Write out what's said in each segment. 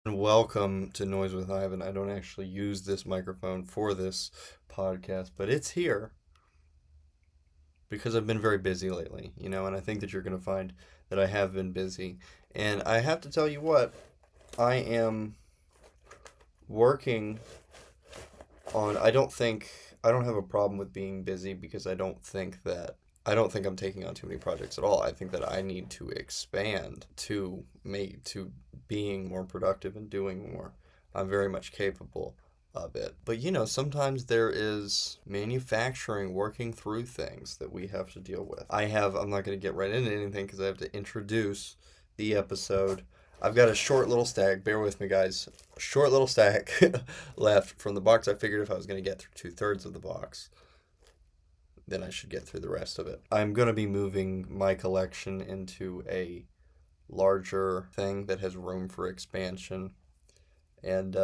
Welcome to Noise with Ivan. I don't actually use this microphone for this podcast, but it's here because I've been very busy lately, and I think that you're going to find that I have been busy. And I have to tell you what, I am working on, I don't have a problem with being busy because I don't think I'm taking on too many projects at all. I think that I need to expand to being more productive and doing more. I'm very much capable of it. But sometimes there is manufacturing working through things that we have to deal with. I'm not going to get right into anything because I have to introduce the episode. I've got a short little stack. Bear with me, guys. Short little stack left from the box. I figured if I was going to get through two-thirds of the box, then I should get through the rest of it. I'm going to be moving my collection into a larger thing that has room for expansion and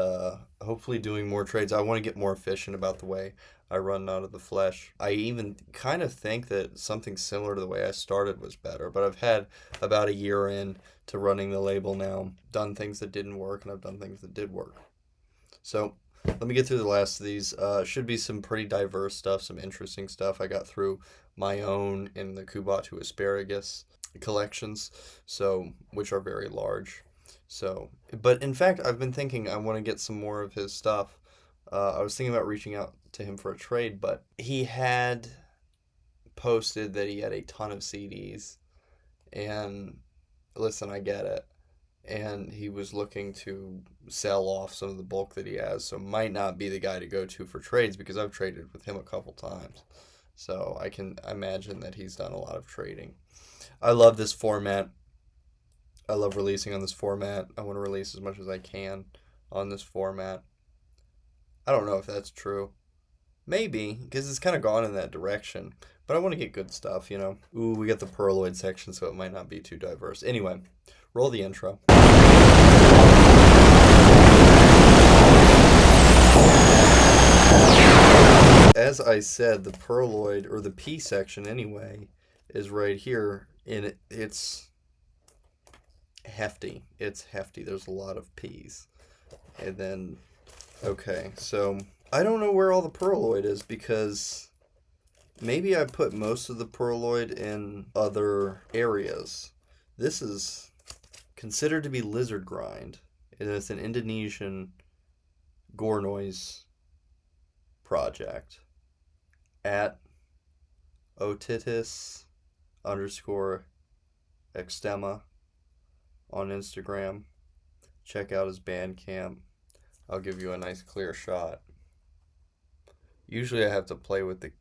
hopefully doing more trades. I want to get more efficient about the way I run out of the flesh. I even kind of think that something similar to the way I started was better, but I've had about a year in to running the label now, done things that didn't work, and I've done things that did work. So let me get through the last of these. Should be some pretty diverse stuff, some interesting stuff. I got through my own in the Kubatu asparagus collections, which are very large. But in fact, I've been thinking I want to get some more of his stuff. I was thinking about reaching out to him for a trade, but he had posted that he had a ton of CDs. And listen, I get it. And he was looking to sell off some of the bulk that he has, so might not be the guy to go to for trades because I've traded with him a couple times. So I can imagine that he's done a lot of trading. I love this format. I love releasing on this format. I want to release as much as I can on this format. I don't know if that's true. Maybe, because it's kind of gone in that direction. But I want to get good stuff, Ooh, we got the Perloid section, so it might not be too diverse. Anyway, roll the intro. As I said, the Perloid, or the P section anyway, is right here, and it's hefty. It's hefty. There's a lot of P's. And then, okay, so I don't know where all the Perloid is because maybe I put most of the Perloid in other areas. This is considered to be lizard grind, and it's an Indonesian gore noise project at otitis underscore extema on Instagram. Check out his Bandcamp. I'll give you a nice clear shot. Usually I have to play with the...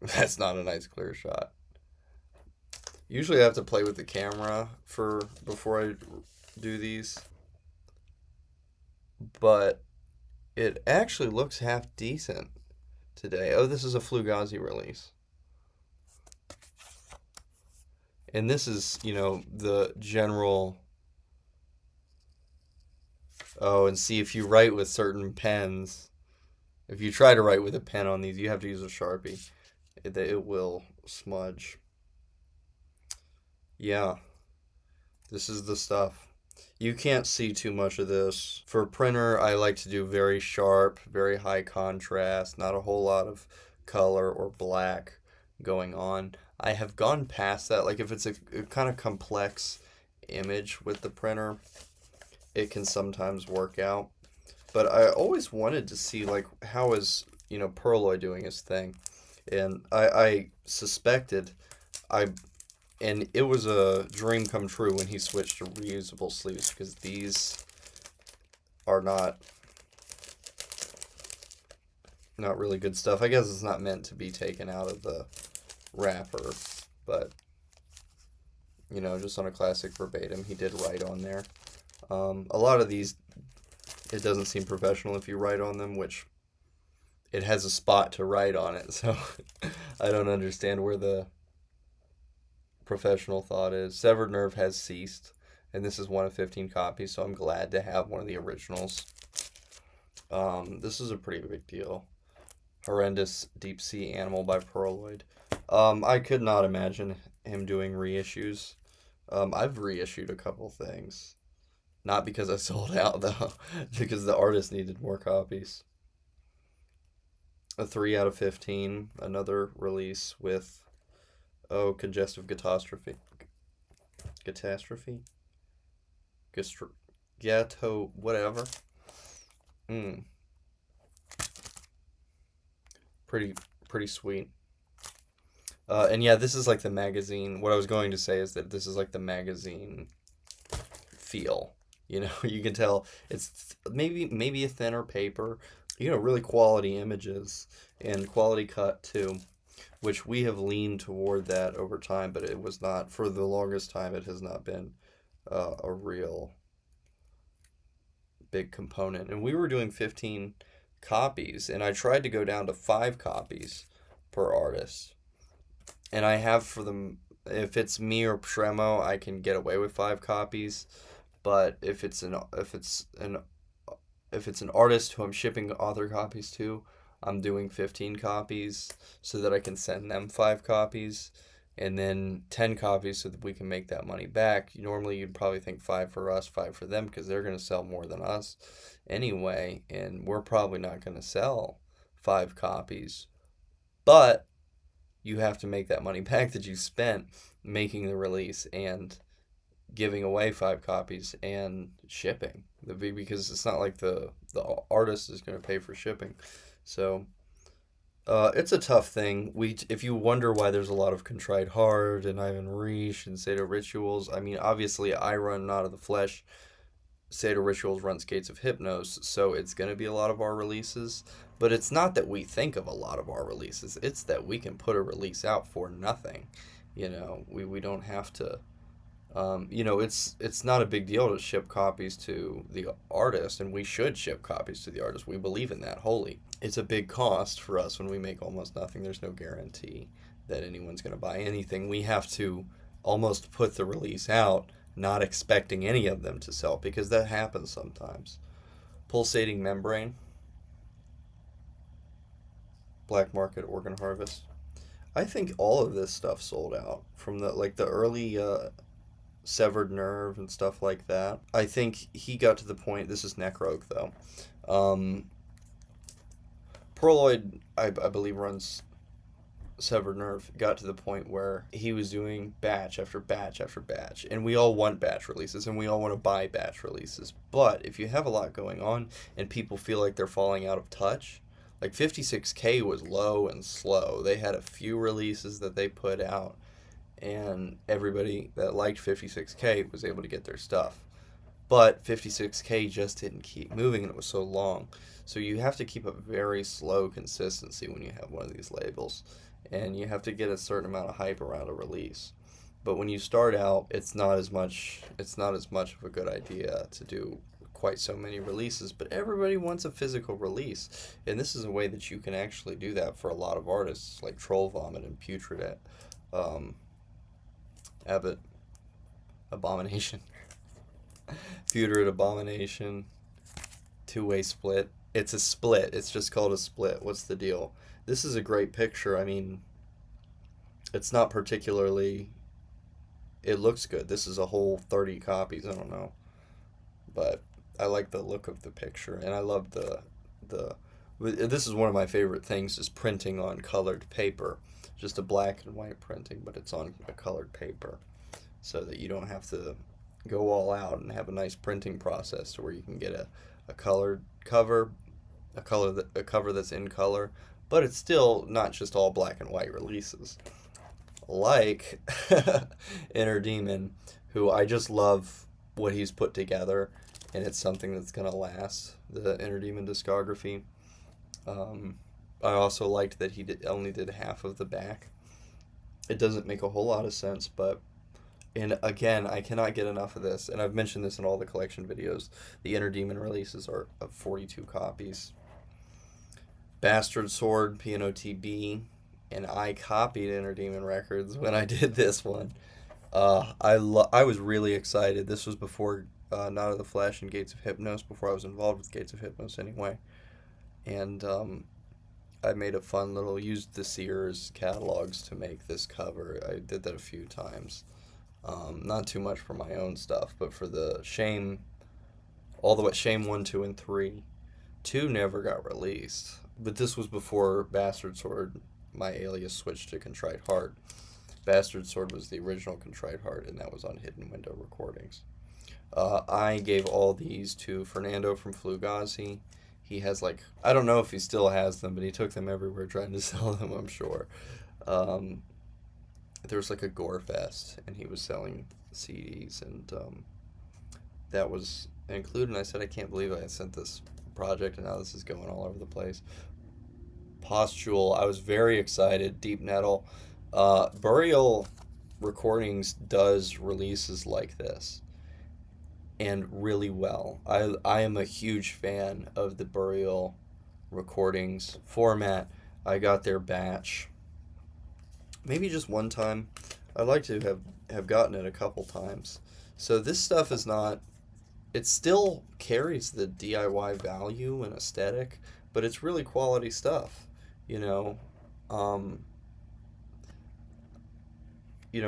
That's not a nice clear shot. Usually I have to play with the camera before I do these. But it actually looks half decent today. Oh, this is a Fugazi release. And this is, the general... Oh, and see, if you write with certain pens, if you try to write with a pen on these, you have to use a Sharpie. It will smudge. Yeah, this is the stuff. You can't see too much of this. For printer, I like to do very sharp, very high contrast, not a whole lot of color or black going on. I have gone past that. Like if it's a kind of complex image with the printer, it can sometimes work out. But I always wanted to see, like, how is, Perloy doing his thing. And I suspected, and it was a dream come true when he switched to reusable sleeves, because these are not really good stuff. I guess it's not meant to be taken out of the wrapper, but, just on a classic verbatim, he did write on there. A lot of these, it doesn't seem professional if you write on them, which it has a spot to write on it, so I don't understand where the professional thought is. Severed Nerve has ceased, and this is one of 15 copies, so I'm glad to have one of the originals. This is a pretty big deal. Horrendous Deep Sea Animal by Perloid. I could not imagine him doing reissues. I've reissued a couple things. Not because I sold out, though, because the artist needed more copies. A 3 out of 15, another release with, oh, congestive catastrophe. Catastrophe? Ghetto, whatever. Mm, pretty, pretty sweet. And yeah, this is like the magazine. What I was going to say is that this is like the magazine feel. You know, you can tell it's maybe a thinner paper. You know, really quality images and quality cut too, which we have leaned toward that over time, but it was not for the longest time. It has not been a real big component. And we were doing 15 copies, and I tried to go down to 5 copies per artist. And I have for them, if it's me or Premo, I can get away with 5 copies. But if it's an artist who I'm shipping author copies to, I'm doing 15 copies so that I can send them 5 copies, and then 10 copies so that we can make that money back. Normally, you'd probably think 5 for us, 5 for them, because they're going to sell more than us anyway, and we're probably not going to sell 5 copies. But you have to make that money back that you spent making the release and giving away 5 copies and shipping, because it's not like the artist is going to pay for shipping. So it's a tough thing. If you wonder why there's a lot of Contrite Heart and Ivan Reich and Seder Rituals, I mean, obviously I run Not of the Flesh. Seder Rituals runs Gates of Hypnos, so it's going to be a lot of our releases. But it's not that we think of a lot of our releases. It's that we can put a release out for nothing. You know, we don't have to. You know, it's not a big deal to ship copies to the artist, and we should ship copies to the artist. We believe in that wholly. It's a big cost for us when we make almost nothing. There's no guarantee that anyone's going to buy anything. We have to almost put the release out, not expecting any of them to sell, because that happens sometimes. Pulsating Membrane, Black Market Organ Harvest. I think all of this stuff sold out from the early Severed Nerve and stuff like that. I think he got to the point. This is Necroak though. Um, Perloid, I believe, runs Severed Nerve. Got to the point where he was doing batch after batch after batch, and we all want batch releases and we all want to buy batch releases. But if you have a lot going on and people feel like they're falling out of touch, like 56K was low and slow. They had a few releases that they put out, and everybody that liked 56K was able to get their stuff. But 56K just didn't keep moving, and it was so long. So you have to keep a very slow consistency when you have one of these labels, and you have to get a certain amount of hype around a release. But when you start out, it's not as much of a good idea to do quite so many releases, but everybody wants a physical release, and this is a way that you can actually do that for a lot of artists like Troll Vomit and Putrid um, Abbott Abomination. Putrid Abomination. Two-way split. It's a split. It's just called a split. What's the deal? This is a great picture. I mean, it's not particularly... It looks good. This is a whole 30 copies. I don't know. But I like the look of the picture, and I love the this is one of my favorite things, is printing on colored paper. Just a black and white printing, but it's on a colored paper, so that you don't have to go all out and have a nice printing process to where you can get a colored cover, a cover that's in color, but it's still not just all black and white releases. Like Inner Demon, who I just love what he's put together, and it's something that's gonna last. The Inner Demon discography. I also liked that he only did half of the back. It doesn't make a whole lot of sense, but and again, I cannot get enough of this, and I've mentioned this in all the collection videos. The Inner Demon releases are of 42 copies. Bastard Sword, PNOTB, and I copied Inner Demon Records when I did this one. I was really excited. This was before Not of the Flesh and Gates of Hypnos, before I was involved with Gates of Hypnos anyway. And I made a fun little, used the CDrs catalogs to make this cover. I did that a few times. Not too much for my own stuff, but for the Shame all the way, Shame 1, 2, and 3. 2 never got released, but this was before Bastard Sword, my alias, switched to Contrite Heart. Bastard Sword was the original Contrite Heart, and that was on Hidden Window Recordings. I gave all these to Fernando from Fugazi. He has, like, I don't know if he still has them, but he took them everywhere trying to sell them, I'm sure. There was like a Gore Fest, and he was selling CDs, and that was included. And I said, I can't believe I sent this project, and now this is going all over the place. Postule, I was very excited. Deep Nettle. Burial Recordings does releases like this, and really well. I am a huge fan of the Burial Recordings format. I got their batch maybe just one time. I'd like to have gotten it a couple times. So this stuff is not, it still carries the DIY value and aesthetic, but it's really quality stuff, you know.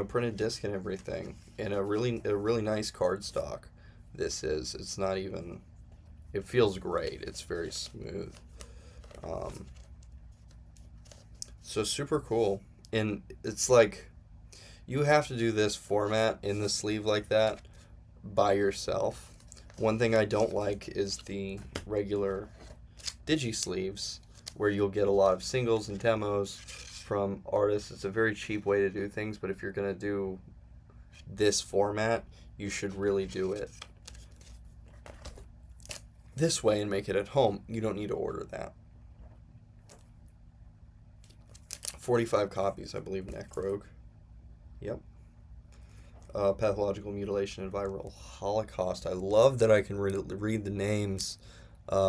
Printed disc and everything, and a really nice cardstock. It's not even, it feels great. It's very smooth. So super cool. And it's like, you have to do this format in the sleeve like that by yourself. One thing I don't like is the regular digi sleeves, where you'll get a lot of singles and demos from artists. It's a very cheap way to do things, but if you're going to do this format, you should really do it this way and make it at home. You don't need to order that. 45 copies, I believe, Necrogue. Yep. Pathological Mutilation and Viral Holocaust. I love that I can read the names.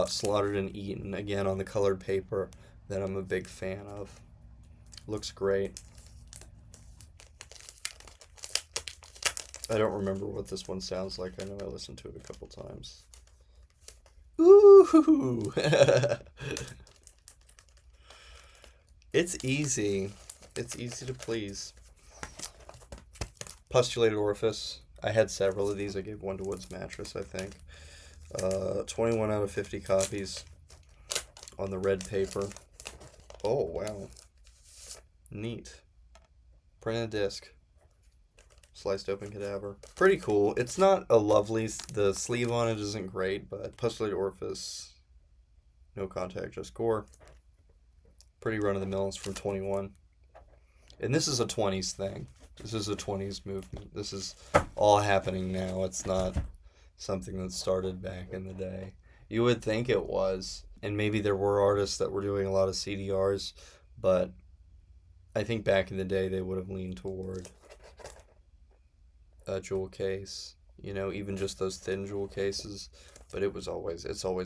Slaughtered and Eaten, again, on the colored paper that I'm a big fan of. Looks great. I don't remember what this one sounds like. I know I listened to it a couple times. Ooh! It's easy. It's easy to please. Postulated Orifice. I had several of these. I gave one to Woods Mattress, I think. 21 out of 50 copies on the red paper. Oh, wow. Neat. Printed disc. Sliced open cadaver. Pretty cool. It's not a lovely, the sleeve on it isn't great, but Postulated Orifice, no contact, just gore. Pretty run-of-the-mill. It's from 21. And this is a 20s thing. This is a 20s movement. This is all happening now. It's not something that started back in the day. You would think it was, and maybe there were artists that were doing a lot of CDRs, but I think back in the day they would have leaned toward a jewel case, even just those thin jewel cases. But it's always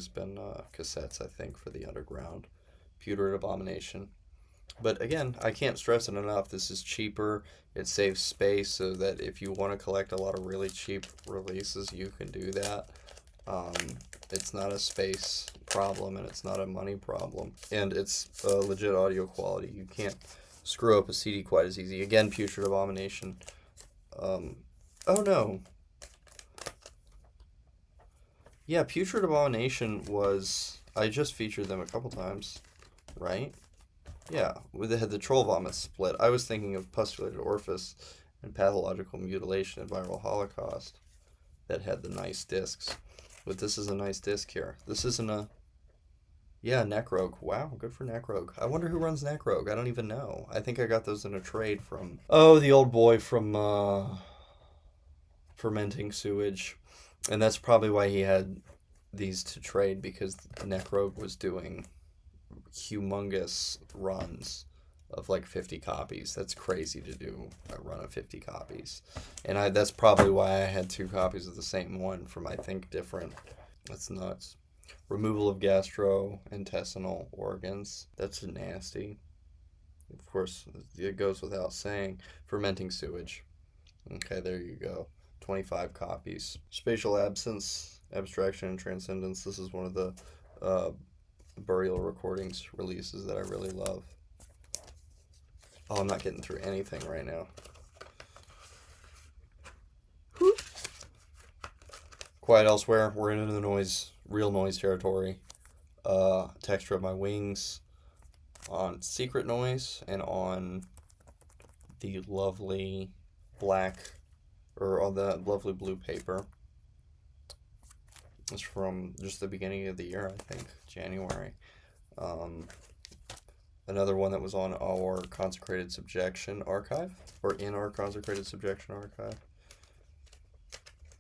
been cassettes, I think, for the underground. Putrid Abomination. But again, I can't stress it enough. This is cheaper. It saves space, so that if you want to collect a lot of really cheap releases, you can do that. It's not a space problem, and it's not a money problem. And it's legit audio quality. You can't screw up a CD quite as easy. Again, Putrid Abomination. Oh no. Yeah, Putrid Abomination was, I just featured them a couple times, right? Yeah, they had the Troll Vomit split. I was thinking of Postulated Orifice and Pathological Mutilation and Viral Holocaust that had the nice discs. But this is a nice disc here. This isn't a... Yeah, Necrogue. Wow, good for Necrogue. I wonder who runs Necrogue. I don't even know. I think I got those in a trade from... Oh, the old boy from Fermenting Sewage. And that's probably why he had these to trade, because Necrogue was doing humongous runs of like 50 copies. That's crazy to do a run of 50 copies. And that's probably why I had 2 copies of the same one from, I think, different. That's nuts. Removal of gastrointestinal organs. That's nasty. Of course, it goes without saying. Fermenting Sewage. Okay, there you go. 25 copies. Spatial Absence, Abstraction and Transcendence. This is one of the Burial Recordings releases that I really love. Oh, I'm not getting through anything right now. Quiet Elsewhere, we're into the noise, real noise territory. Texture of My Wings on Secret Noise, and on the lovely black, or on the lovely blue paper. It's from just the beginning of the year, I think, January. Um, Another one that was on our Consecrated Subjection archive, or in our Consecrated Subjection archive.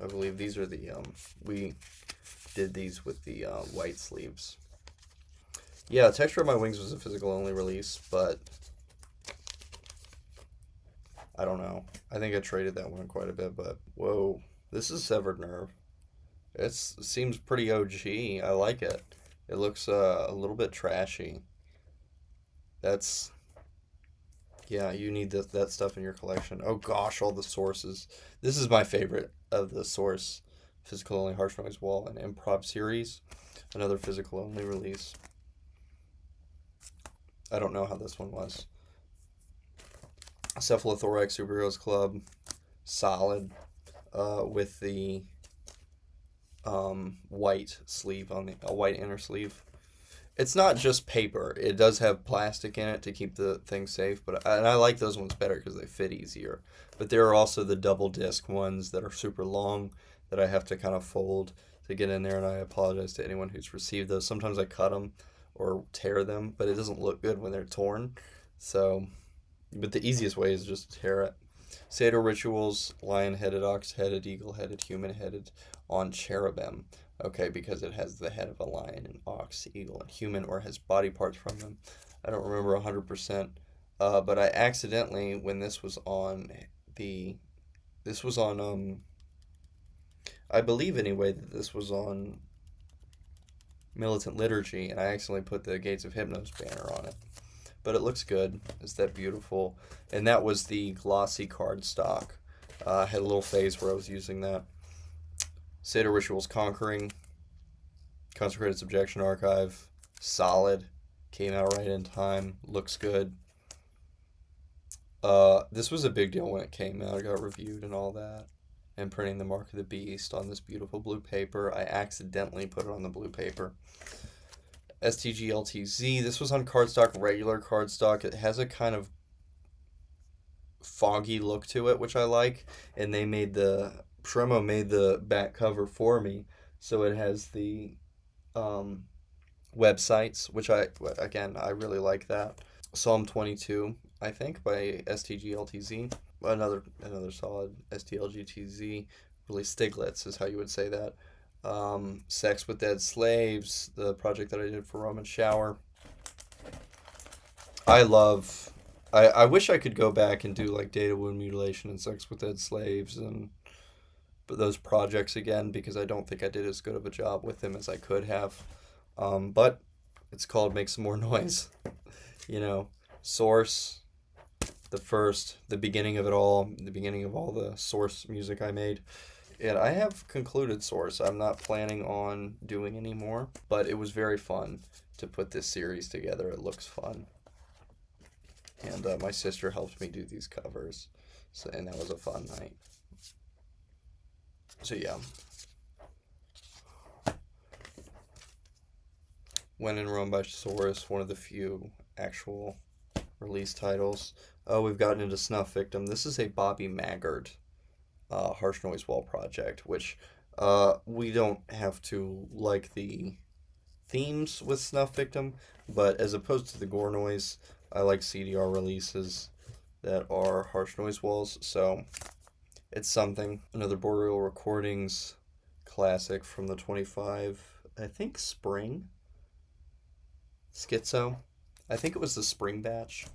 I believe these are the, we did these with the white sleeves. Yeah, Texture of My Wings was a physical only release, but I don't know. I think I traded that one quite a bit, but whoa, this is Severed Nerve. It seems pretty OG. I like it. It looks a little bit trashy. That's, yeah, you need that stuff in your collection. Oh gosh, all the sources. This is my favorite of the source physical only harsh noise wall and improv series. Another physical only release. I don't know how this one was. Cephalothorax Superheroes Club, solid, with the white sleeve on the white inner sleeve. It's not just paper. It does have plastic in it to keep the thing safe, and I like those ones better because they fit easier. But there are also the double disc ones that are super long that I have to kind of fold to get in there, and I apologize to anyone who's received those. Sometimes I cut them or tear them, but it doesn't look good when they're torn. So, but the easiest way is just to tear it. Seder Rituals, lion-headed, ox-headed, eagle-headed, human-headed on cherubim. Okay, because it has the head of a lion, an ox, eagle, and human, or has body parts from them. I don't remember 100%, but I accidentally, when this was on I believe anyway that this was on Militant Liturgy, and I accidentally put the Gates of Hypnos banner on it. But it looks good. It's that beautiful. And that was the glossy cardstock. I had a little phase where I was using that. Seder Rituals Conquering, Consecrated Subjection Archive, solid, came out right in time, looks good. This was a big deal when it came out. It got reviewed and all that. And printing the Mark of the Beast on this beautiful blue paper. I accidentally put it on the blue paper. STGLTZ, this was on cardstock, regular cardstock. It has a kind of foggy look to it, which I like. And they made Shremo made the back cover for me, so it has the websites, which I really like that. Psalm 22, I think, by STGLTZ. Another solid STLGTZ. Really, Stiglitz is how you would say that. Sex with Dead Slaves, the project that I did for Roman Shower. I wish I could go back and do like Data Wound Mutilation and Sex with Dead Slaves and those projects again, because I don't think I did as good of a job with them as I could have. But it's called Make Some More Noise. Source, the beginning of it all, the beginning of all the Source music I made. And I have concluded Source. I'm not planning on doing any more, but it was very fun to put this series together. It looks fun. And my sister helped me do these covers, and that was a fun night. So yeah. When in Rome by Source, one of the few actual release titles. Oh, we've gotten into Snuff Victim. This is a Bobby Maggard harsh noise wall project, which we don't have to like the themes with Snuff Victim, but as opposed to the gore noise, I like CDR releases that are harsh noise walls, so it's something. Another Boreal Recordings classic from the 25, I think, spring Schizo. I think it was the spring batch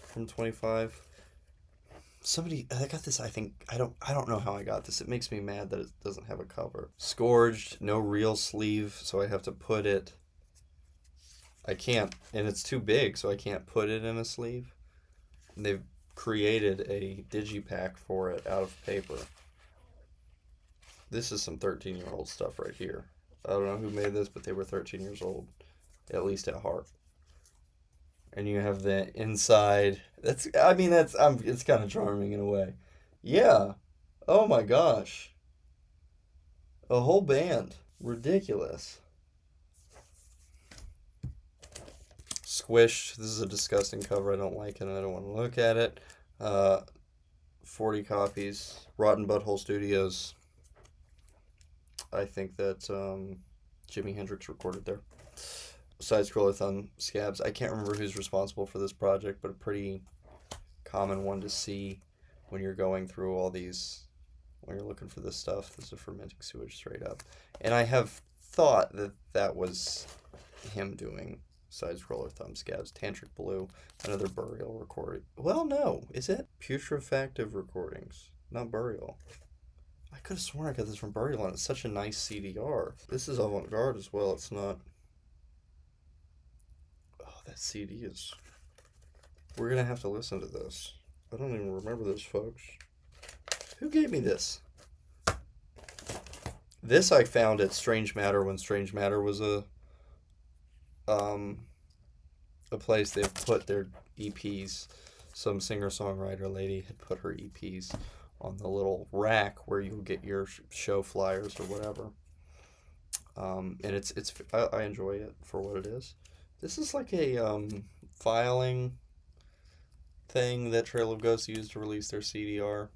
from 25. I got this, I don't know how I got this. It makes me mad that it doesn't have a cover. Scourged, no real sleeve, so I have to put it, I can't, and it's too big, so I can't put it in a sleeve. And they've created a digipack for it out of paper. This is some 13-year-old stuff right here. I don't know who made this, but they were 13 years old, at least at heart. And you have the inside. It's kind of charming in a way. Yeah. Oh my gosh. A whole band. Ridiculous. Squished. This is a disgusting cover. I don't like it and I don't want to look at it. 40 copies. Rotten Butthole Studios. I think that Jimi Hendrix recorded there. Side-scroller thumb scabs. I can't remember who's responsible for this project, but a pretty common one to see when you're going through all these, when you're looking for this stuff. This is fermenting sewage straight up. And I have thought that that was him doing side-scroller thumb scabs. Tantric Blue, another Burial recording. Well, no, is it? Putrefactive Recordings, not Burial. I could have sworn I got this from Burial, and it's such a nice CDR. This is avant-garde as well. It's not. Oh, that CD is. We're gonna have to listen to this. I don't even remember this, folks. Who gave me this? This I found at Strange Matter when Strange Matter was a place they put their EPs. Some singer-songwriter lady had put her EPs on the little rack where you get your show flyers or whatever. And I enjoy it for what it is. This is like a filing thing that Trail of Ghosts used to release their CDR.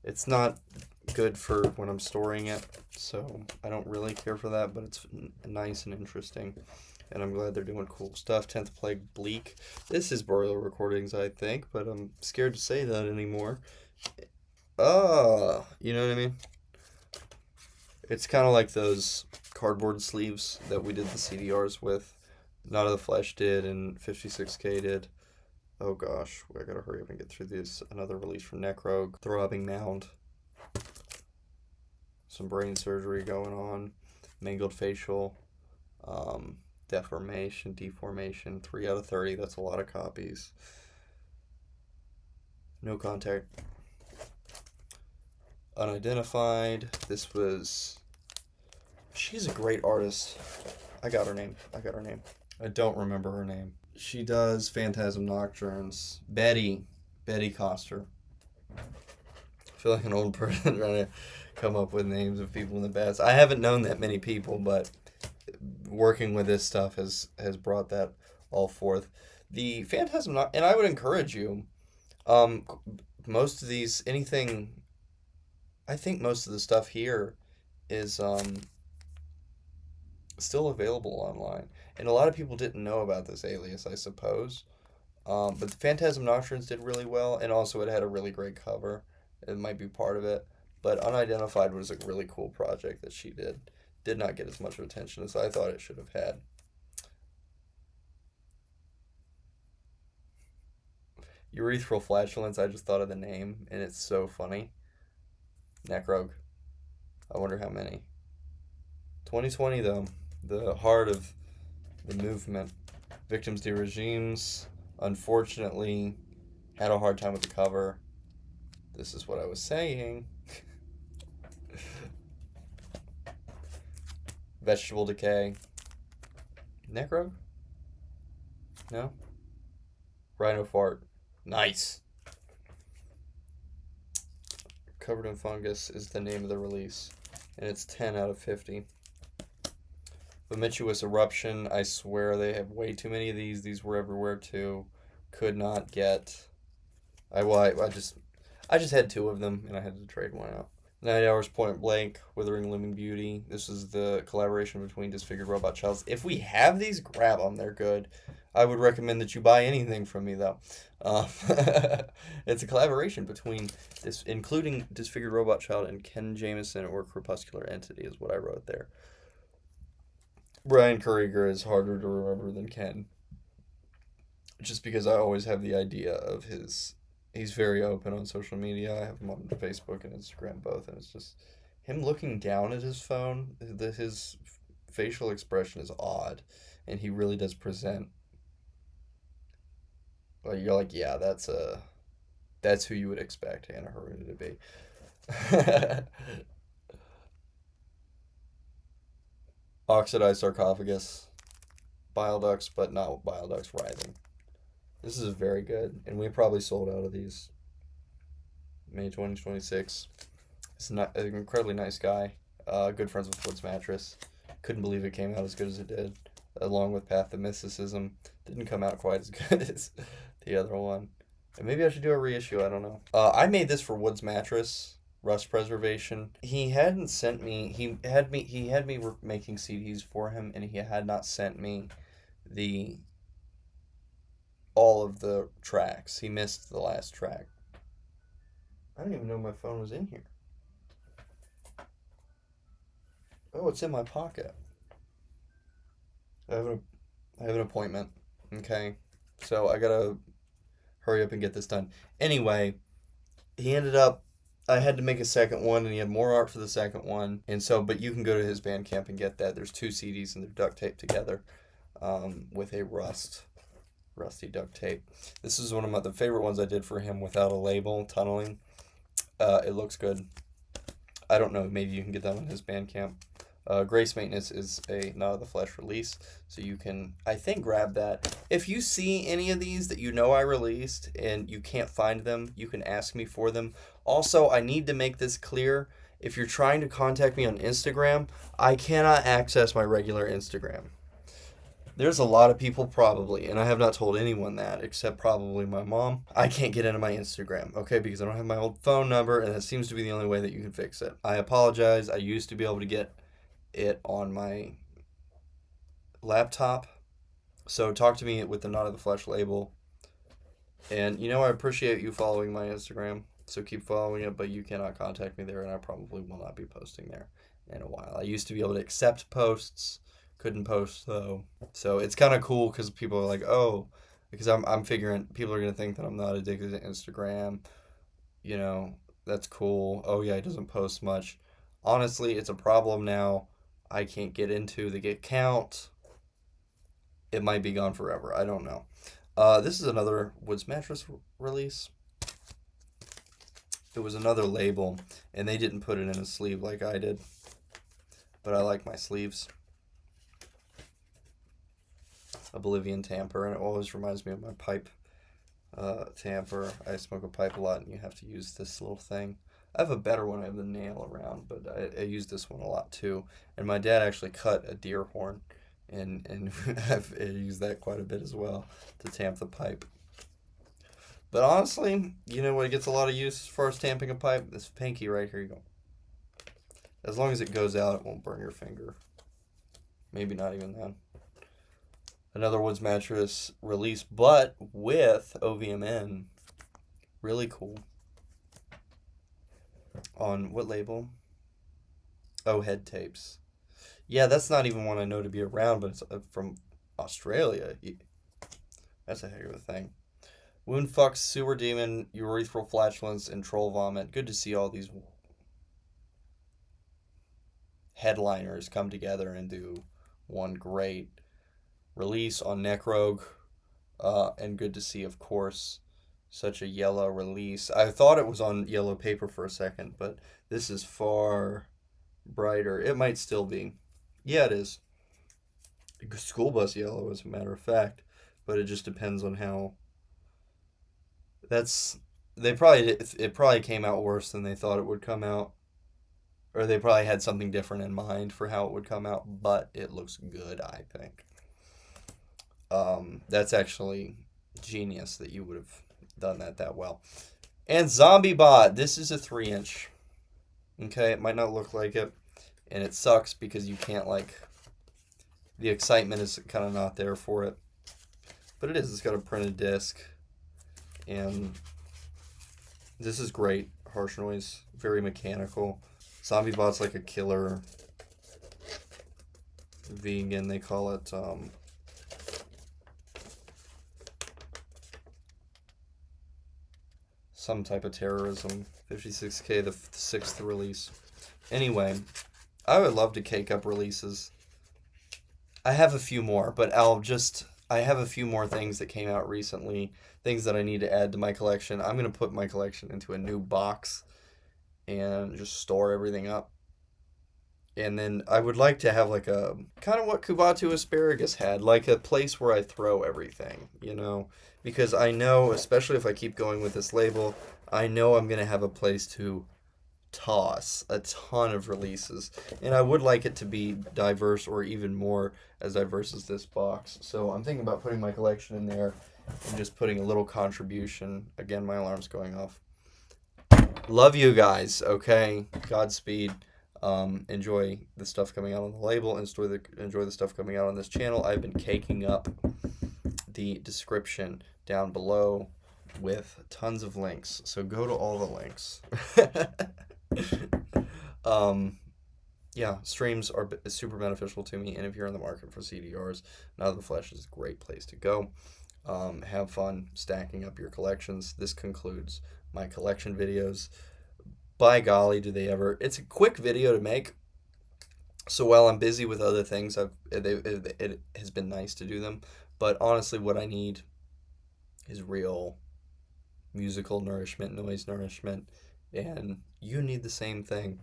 It's not good for when I'm storing it, so I don't really care for that, but it's nice and interesting. And I'm glad they're doing cool stuff. 10th Plague Bleak. This is Burial Recordings, I think, but I'm scared to say that anymore. You know what I mean? It's kind of like those cardboard sleeves that we did the CDRs with. Not of the Flesh did and 56K did. Oh gosh, I gotta hurry up and get through this. Another release from Necrogue. Throbbing Mound. Some brain surgery going on. Mangled Facial. Deformation. 3 out of 30. That's a lot of copies. No Contact. Unidentified. This was. She's a great artist. I got her name. I don't remember her name. She does Phantasm Nocturnes. Betty Coster. I feel like an old person trying to come up with names of people in the past. I haven't known that many people, but working with this stuff has brought that all forth. The Phantasm and I would encourage you. Most of these, anything. I think most of the stuff here is still available online. And a lot of people didn't know about this alias, I suppose. But the Phantasm Nocturnes did really well, and also it had a really great cover. It might be part of it. But Unidentified was a really cool project that she did. Did not get as much attention as I thought it should have had. Urethral Flatulence, I just thought of the name, and it's so funny. Necrogue. I wonder how many. 2020, though. The heart of the movement. Victims de Regimes, unfortunately, had a hard time with the cover. This is what I was saying. Vegetable Decay. Necrogue? No? Rhino Fart. Nice! Covered in Fungus is the name of the release, and it's 10 out of 50. Vomituous Eruption, I swear they have way too many of these. These were everywhere too. Could not get. I just had 2 of them, and I had to trade one out. 9 Hours Point Blank, Withering Looming Beauty. This is the collaboration between Disfigured Robot Child. If we have these, grab them. They're good. I would recommend that you buy anything from me, though. It's a collaboration between this, including Disfigured Robot Child and Ken Jameson or Crepuscular Entity, is what I wrote there. Brian Krieger is harder to remember than Ken, just because I always have the idea of his. He's very open on social media. I have him on Facebook and Instagram both, and it's just him looking down at his phone. His facial expression is odd, and he really does present. Well, you're like, yeah, that's who you would expect Hannah Haruna to be. Oxidized Sarcophagus, bile ducts, but not bile ducts writhing. This is very good, and we probably sold out of these. May 2026. He's an incredibly nice guy. Good friends with Woods Mattress. Couldn't believe it came out as good as it did. Along with Path to Mysticism. Didn't come out quite as good as the other one. And maybe I should do a reissue, I don't know. I made this for Woods Mattress, Rust Preservation. He hadn't sent me, he had me making CDs for him, and he had not sent me all of the tracks. He missed the last track. I didn't even know my phone was in here. Oh, it's in my pocket. I have an appointment. Okay. So I gotta hurry up and get this done. Anyway, I had to make a second one, and he had more art for the second one. And so, but you can go to his Bandcamp and get that. There's 2 CDs, and they're duct taped together with a rusty duct tape. This is one of the favorite ones I did for him without a label, tunneling. It looks good. I don't know, maybe you can get that on his Bandcamp. Grace Maintenance is a Not of the Flesh release, so you can, I think, grab that. If you see any of these that you know I released and you can't find them, you can ask me for them. Also, I need to make this clear. If you're trying to contact me on Instagram, I cannot access my regular Instagram. There's a lot of people probably, and I have not told anyone that, except probably my mom. I can't get into my Instagram, okay, because I don't have my old phone number, and that seems to be the only way that you can fix it. I apologize. I used to be able to get it on my laptop. So talk to me with the Not of the Flesh label. And I appreciate you following my Instagram. So keep following it, but you cannot contact me there, and I probably will not be posting there in a while. I used to be able to accept posts. Couldn't post though. So it's kind of cool because people are like, oh, because I'm figuring people are going to think that I'm not addicted to Instagram. That's cool. Oh yeah, he doesn't post much. Honestly, it's a problem now. I can't get into the account. It might be gone forever. I don't know. This is another Woods Mattress release. It was another label, and they didn't put it in a sleeve like I did. But I like my sleeves. Oblivion tamper, and it always reminds me of my pipe tamper. I smoke a pipe a lot, and you have to use this little thing. I have a better one. I have the nail around, but I use this one a lot too. And my dad actually cut a deer horn, and I've used that quite a bit as well to tamp the pipe. But honestly, what gets a lot of use as far as tamping a pipe? This pinky right here. You go. As long as it goes out, it won't burn your finger. Maybe not even then. Another Woods Mattress release, but with OVMN. Really cool. On what label? Oh, Head Tapes. Yeah, that's not even one I know to be around, but it's from Australia. That's a heck of a thing. Woundfuck, Sewer Demon, Urethral Flatulence, and Troll Vomit. Good to see all these headliners come together and do one great release on Necrogue. And good to see, of course, such a yellow release. I thought it was on yellow paper for a second, but this is far brighter. It might still be. Yeah, it is. School bus yellow, as a matter of fact, but it just depends on how. It probably came out worse than they thought it would come out, or they probably had something different in mind for how it would come out. But it looks good, I think. That's actually genius that you would have done that well. And Zombie Bot. This is a 3-inch. Okay, it might not look like it, and it sucks because you can't the excitement is kind of not there for it. But it is. It's got a printed disc, and this is great. Harsh noise, very mechanical. Zombie Bot's like a killer vegan. They call it. Some type of terrorism. 56K, the 6th release. Anyway, I would love to cake up releases. I have a few more, but I have a few more things that came out recently, things that I need to add to my collection. I'm going to put my collection into a new box and just store everything up. And then I would like to have like a, kind of what Kubatu Asparagus had, like a place where I throw everything, because I know, especially if I keep going with this label, I know I'm going to have a place to a ton of releases, and I would like it to be diverse, or even more as diverse as this box. So I'm thinking about putting my collection in there and just putting a little contribution. Again, my alarm's going off. Love you guys. Okay, Godspeed. Enjoy the stuff coming out on the label. Enjoy the stuff coming out on this channel. I've been caking up the description down below with tons of links, so go to all the links. Yeah, streams are super beneficial to me, and if you're in the market for CDRs, Not of the Flesh is a great place to go. Have fun stacking up your collections. This concludes my collection videos. By golly, do they ever. It's a quick video to make, so while I'm busy with other things, it has been nice to do them, but honestly what I need is real musical nourishment, noise nourishment, and you need the same thing.